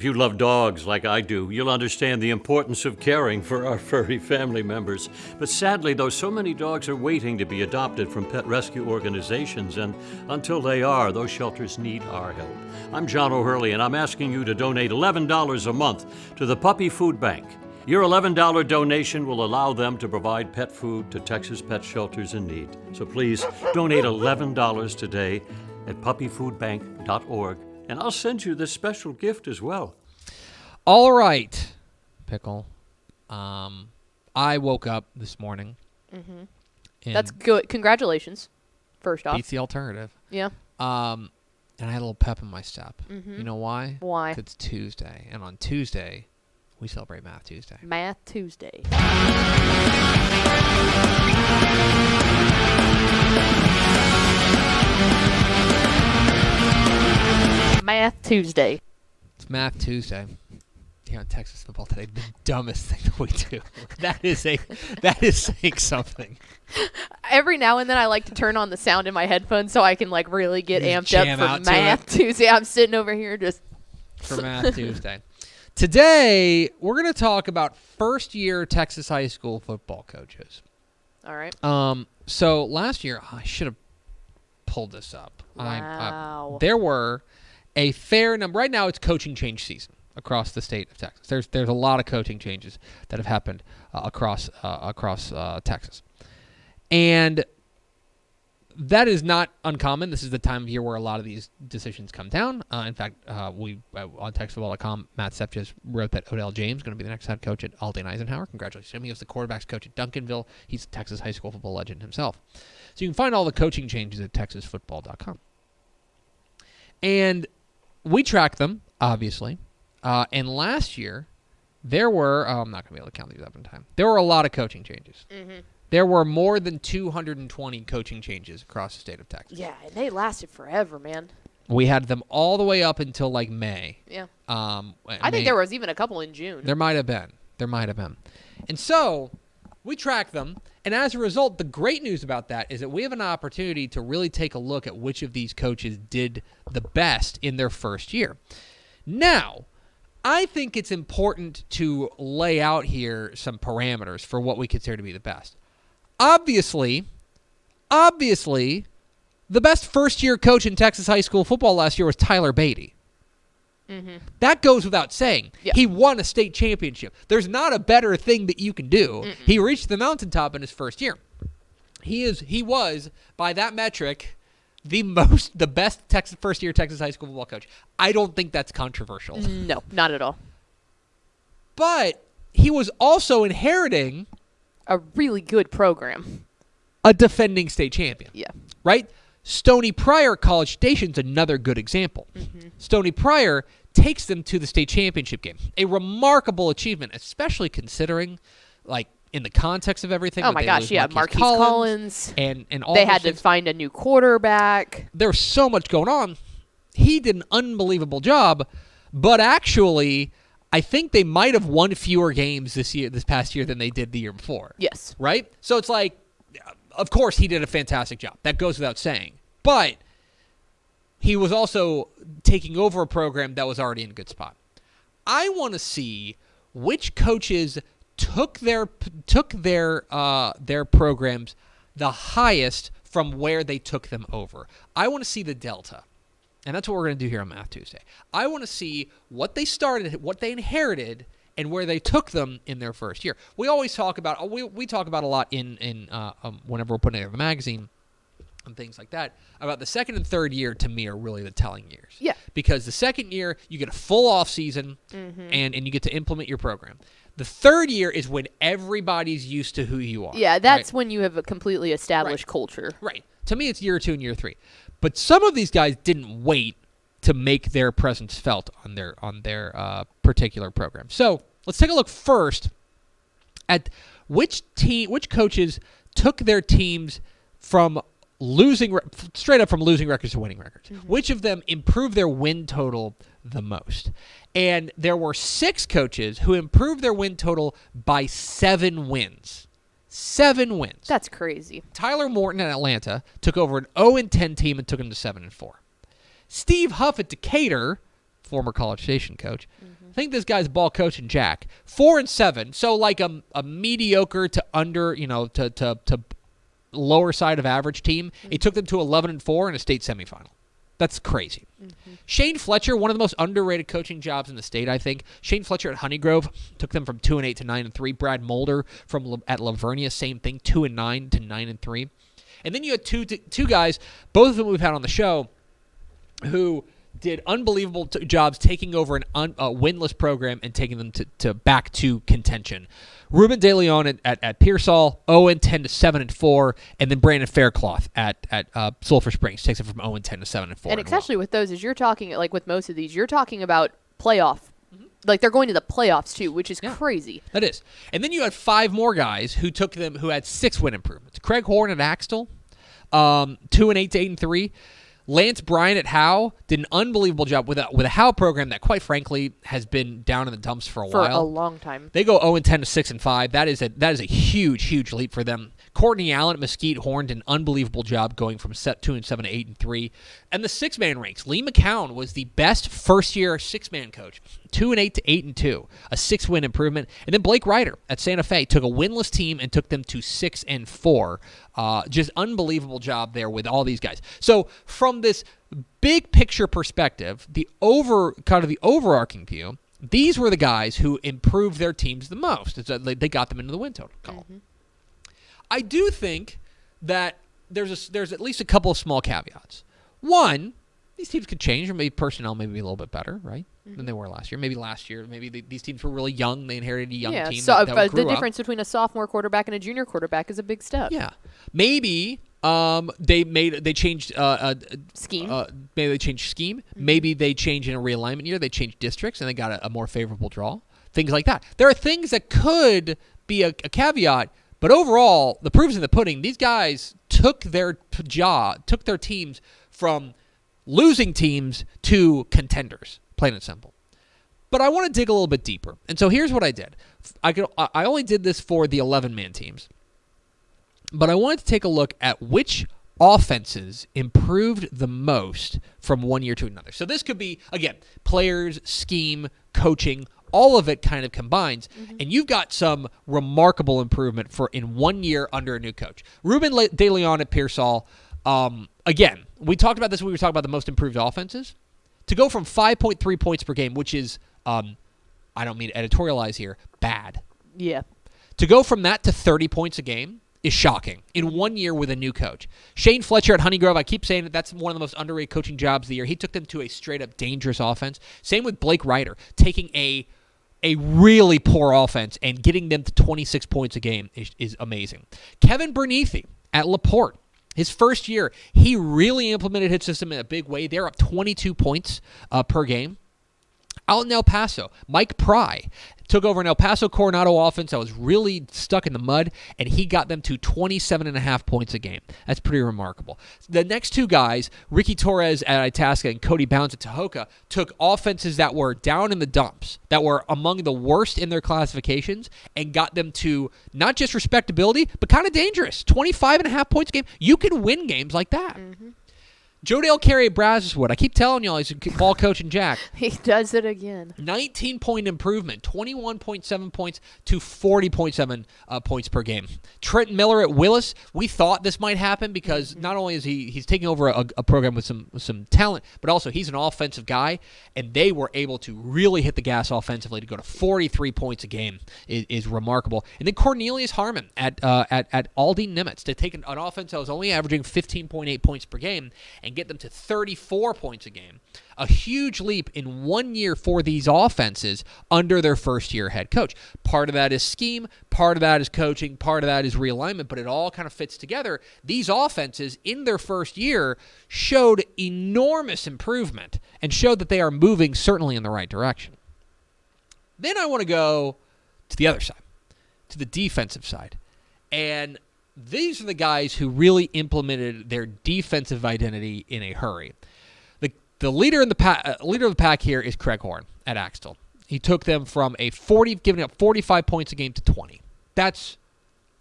If you love dogs like I do, you'll understand the importance of caring for our furry family members. But sadly, though, so many dogs are waiting to be adopted from pet rescue organizations, and until they are, those shelters need our help. I'm John O'Hurley, and I'm asking you to donate $11 a month to the Puppy Food Bank. Your $11 donation will allow them to provide pet food to Texas pet shelters in need. So please donate $11 today at puppyfoodbank.org. And I'll send you this special gift as well. All right, Pickle. I woke up this morning. Mm-hmm. That's good. Congratulations, first off. Beats the alternative. Yeah. And I had a little pep in my step. Mm-hmm. You know why? Why? 'Cause it's Tuesday. And on Tuesday, we celebrate Math Tuesday. Math Tuesday. Math Tuesday. It's Math Tuesday here on Texas Football Today. The dumbest thing that we do. That is saying something. Every now and then I like to turn on the sound in my headphones so I can like really get amped jam up out for to Math Tuesday. I'm sitting over here just for Math Tuesday. Today, we're going to talk about first-year Texas high school football coaches. all right. So last year, I should have pulled this up. Wow. There were a fair number. Right now, it's coaching change season across the state of Texas. There's a lot of coaching changes that have happened across Texas, and that is not uncommon. This is the time of year where a lot of these decisions come down. In fact, we on TexasFootball.com, Matt Sepp just wrote that Odell James is going to be the next head coach at Aldine Eisenhower. Congratulations to him. He was the quarterbacks coach at Duncanville. He's a Texas high school football legend himself. So you can find all the coaching changes at TexasFootball.com. And we track them, obviously. And last year, there were I'm not going to be able to count these up in time. There were a lot of coaching changes. Mm-hmm. There were more than 220 coaching changes across the state of Texas. Yeah, and they lasted forever, man. We had them all the way up until like May. Yeah. I think there was even a couple in June. There might have been. And so we track them. And as a result, the great news about that is that we have an opportunity to really take a look at which of these coaches did the best in their first year. Now, I think it's important to lay out here some parameters for what we consider to be the best. Obviously, the best first-year coach in Texas high school football last year was Tyler Beatty. Mm-hmm. That goes without saying. Yeah. He won a state championship. There's not a better thing that you can do. Mm-mm. He reached the mountaintop in his first year. He was, by that metric, the best first-year Texas high school football coach. I don't think that's controversial. No, not at all. But he was also inheriting A really good program. a defending state champion. Yeah. Right? Stony Pryor College Station's another good example. Mm-hmm. Stony Pryor takes them to the state championship game. A remarkable achievement, especially considering, like, in the context of everything. Oh my gosh, yeah, Marquise Collins. And all they those had things. to find a new quarterback. There's so much going on. He did an unbelievable job, but actually, I think they might have won fewer games this past year than they did the year before. Yes. Right? So it's like, of course, he did a fantastic job. That goes without saying. But he was also taking over a program that was already in a good spot. I want to see which coaches took their programs the highest from where they took them over. I want to see the delta. And that's what we're going to do here on Math Tuesday. I want to see what they started, what they inherited, and where they took them in their first year. We always talk about we talk about a lot in whenever we're putting together the magazine and things like that about the second and third year. To me, are really the telling years. Yeah. Because the second year you get a full off season Mm-hmm. and you get to implement your program. The third year is when everybody's used to who you are. Yeah, that's right? when you have a completely established culture. Right. To me, it's year 2 and year 3. But some of these guys didn't wait to make their presence felt on their particular program. So let's take a look first at which coaches took their teams from straight up from losing records to winning records. Mm-hmm. Which of them improved their win total the most? And there were 6 coaches who improved their win total by 7 wins. 7 wins. That's crazy. Tyler Morton at Atlanta took over an 0-10 team and took them to 7-4. Steve Huff at Decatur former College Station coach. I think this guy's ball coaching Jack. 4-7, so like a mediocre to under, to lower side of average team. It took them to 11-4 in a state semifinal. That's crazy. Shane Fletcher, one of the most underrated coaching jobs in the state, I think. Shane Fletcher at Honeygrove took them from 2-8 to 9-3. Brad Mulder at Lavernia, same thing, 2-9 to 9-3. And then you had two guys, both of them we've had on the show, who did unbelievable jobs taking over a winless program and taking them to back to contention. Ruben De Leon at Pearsall, 0-10 to 7-4, and then Brandon Faircloth at Sulphur Springs takes it from 0-10 to 7-4. And especially with those, is you're talking, like with most of these, you're talking about playoff. Like they're going to the playoffs too, which is crazy. That is. And then you had 5 more guys who had 6 win improvements. Craig Horn at Axtell, 2-8 to 8-3. Lance Bryan at Howe did an unbelievable job with a Howe program that, quite frankly, has been down in the dumps for a while. For a long time. They go 0-10 to 6-5. That is a huge leap for them. Courtney Allen at Mesquite Horn did an unbelievable job going from 2-7 to 8-3. And the 6-man ranks. Lee McCown was the best first-year 6-man coach. 2-8 to 8-2, a 6-win improvement. And then Blake Ryder at Santa Fe took a winless team and took them to 6-4. Just unbelievable job there with all these guys. So from this big picture perspective, the overarching view, these were the guys who improved their teams the most. They got them into the win total column. I do think that there's at least a couple of small caveats. One, these teams could change, or maybe personnel may be a little bit better, right, than they were last year. Maybe last year, these teams were really young. They inherited a young team. So that grew the difference between a sophomore quarterback and a junior quarterback is a big step. Yeah, maybe they changed scheme. Maybe they changed scheme. Maybe they changed in a realignment year. They changed districts and they got a more favorable draw. Things like that. There are things that could be a caveat. But overall, the proof's in the pudding. These guys took their teams from losing teams to contenders, plain and simple. But I want to dig a little bit deeper. And so here's what I did. I only did this for the 11-man teams. But I wanted to take a look at which offenses improved the most from one year to another. So this could be, again, players, scheme, coaching, all of it kind of combines, and you've got some remarkable improvement in 1 year under a new coach. Ruben De Leon at Pearsall, again, we talked about this when we were talking about the most improved offenses. To go from 5.3 points per game, which is, I don't mean to editorialize here, bad. Yeah. To go from that to 30 points a game is shocking in 1 year with a new coach. Shane Fletcher at Honeygrove, I keep saying that's one of the most underrated coaching jobs of the year. He took them to a straight-up dangerous offense. Same with Blake Ryder, taking a really poor offense and getting them to 26 points a game is amazing. Kevin Bernithi at LaPorte, his first year, he really implemented his system in a big way. They're up 22 points per game. Out in El Paso, Mike Pry took over an El Paso Coronado offense that was really stuck in the mud, and he got them to 27.5 points a game. That's pretty remarkable. The next two guys, Ricky Torres at Itasca and Cody Bounds at Tahoka, took offenses that were down in the dumps, that were among the worst in their classifications, and got them to not just respectability, but kind of dangerous. 25.5 points a game. You can win games like that. Joe Dale Carey at Brazoswood. I keep telling y'all he's a ball coach and Jack. He does it again. 19-point improvement, 21.7 points to 40.7 points per game. Trent Miller at Willis. We thought this might happen because not only is he's taking over a program with some talent, but also he's an offensive guy, and they were able to really hit the gas offensively to go to 43 points a game is remarkable. And then Cornelius Harmon at Aldine Nimitz to take an offense that was only averaging 15.8 points per game and get them to 34 points a game. A huge leap in 1 year for these offenses under their first-year head coach. Part of that is scheme, part of that is coaching, part of that is realignment, but it all kind of fits together. These offenses in their first year showed enormous improvement and showed that they are moving certainly in the right direction. Then I want to go to the other side, to the defensive side. And these are the guys who really implemented their defensive identity in a hurry. The leader of the pack here is Craig Horn at Axtell. He took them from giving up 45 points a game to 20. That's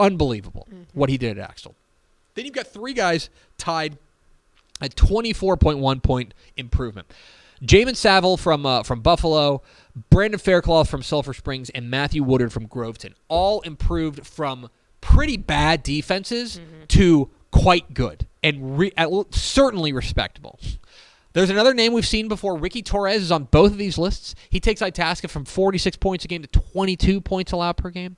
unbelievable what he did at Axtell. Then you've got three guys tied at 24.1 point improvement. Jamin Saville from Buffalo, Brandon Faircloth from Sulphur Springs, and Matthew Woodard from Groveton all improved from pretty bad defenses to quite good and certainly respectable. There's another name we've seen before. Ricky Torres is on both of these lists. He takes Itasca from 46 points a game to 22 points allowed per game.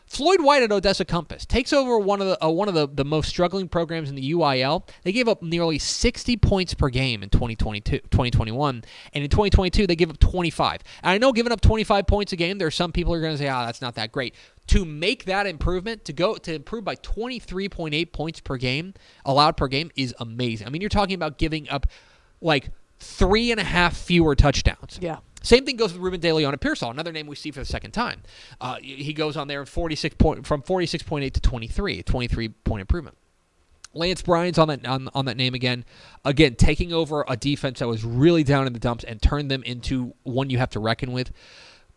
Floyd White at Odessa Compass takes over one of the most struggling programs in the UIL. They gave up nearly 60 points per game in 2021, and in 2022 they give up 25. And I know giving up 25 points a game, there are some people who are going to say, that's not that great. To make that improvement, to improve by 23.8 points per game, allowed per game, is amazing. I mean, you're talking about giving up like 3.5 fewer touchdowns. Yeah. Same thing goes with Ruben De Leon at Pearsall, another name we see for the second time. He goes on there from 46.8 to 23, a 23-point improvement. Lance Bryan's on that name again. Again, taking over a defense that was really down in the dumps and turned them into one you have to reckon with.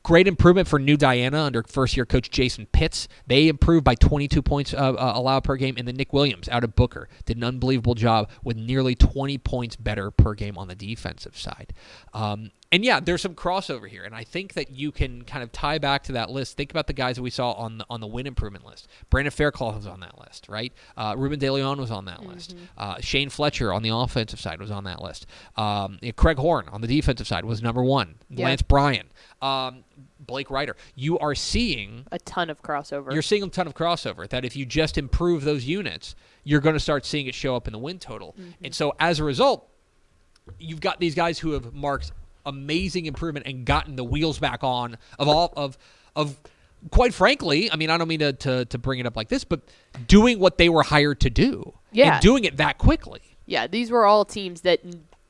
Great improvement for New Diana under first-year coach Jason Pitts. They improved by 22 points allowed per game. And then Nick Williams out of Booker did an unbelievable job with nearly 20 points better per game on the defensive side. And yeah, there's some crossover here, and I think that you can kind of tie back to that list. Think about the guys that we saw on the win improvement list. Brandon Faircloth was on that list, right? Ruben De Leon was on that list. Shane Fletcher on the offensive side was on that list. Craig Horn on the defensive side was number one. Yeah. Lance Bryan. Blake Ryder. You are seeing a ton of crossover. You're seeing a ton of crossover. That if you just improve those units, you're going to start seeing it show up in the win total. And so as a result, you've got these guys who have marked amazing improvement and gotten the wheels back on of quite frankly, I mean, I don't mean to bring it up like this, but doing what they were hired to do. Yeah. And doing it that quickly. Yeah, these were all teams that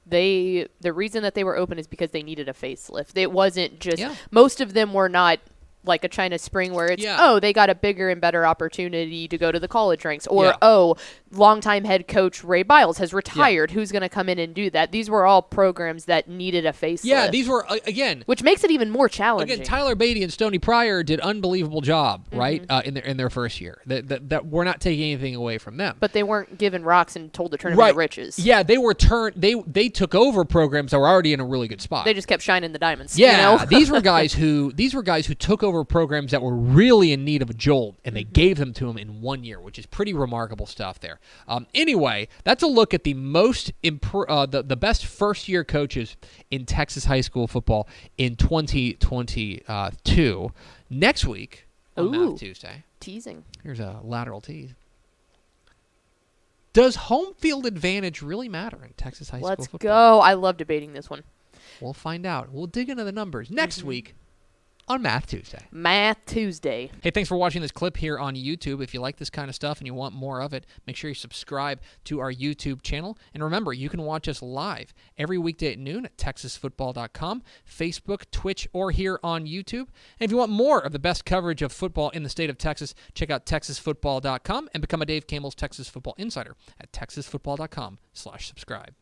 the reason that they were open is because they needed a facelift. It wasn't just most of them were not like a China Spring where it's they got a bigger and better opportunity to go to the college ranks, or longtime head coach Ray Biles has retired. Who's going to come in and do that? These were all programs that needed a facelift. Yeah, these were which makes it even more challenging. Again, Tyler Beatty and Stoney Pryor did unbelievable job, right? In their first year. That we're not taking anything away from them, but they weren't given rocks and told to turn them into riches. Yeah, they were They took over programs that were already in a really good spot. They just kept shining the diamonds. Yeah, you know? these were guys who took over programs that were really in need of a jolt, and they gave them to them in 1 year, which is pretty remarkable stuff there. Anyway, that's a look at the the best first-year coaches in Texas high school football in 2022. Next week on Math Tuesday. Teasing. Here's a lateral tease. Does home field advantage really matter in Texas high school football? Let's go. I love debating this one. We'll find out. We'll dig into the numbers next week on Math Tuesday. Math Tuesday. Hey, thanks for watching this clip here on YouTube. If you like this kind of stuff and you want more of it, make sure you subscribe to our YouTube channel. And remember, you can watch us live every weekday at noon at TexasFootball.com, Facebook, Twitch, or here on YouTube. And if you want more of the best coverage of football in the state of Texas, check out TexasFootball.com and become a Dave Campbell's Texas Football Insider at TexasFootball.com/subscribe.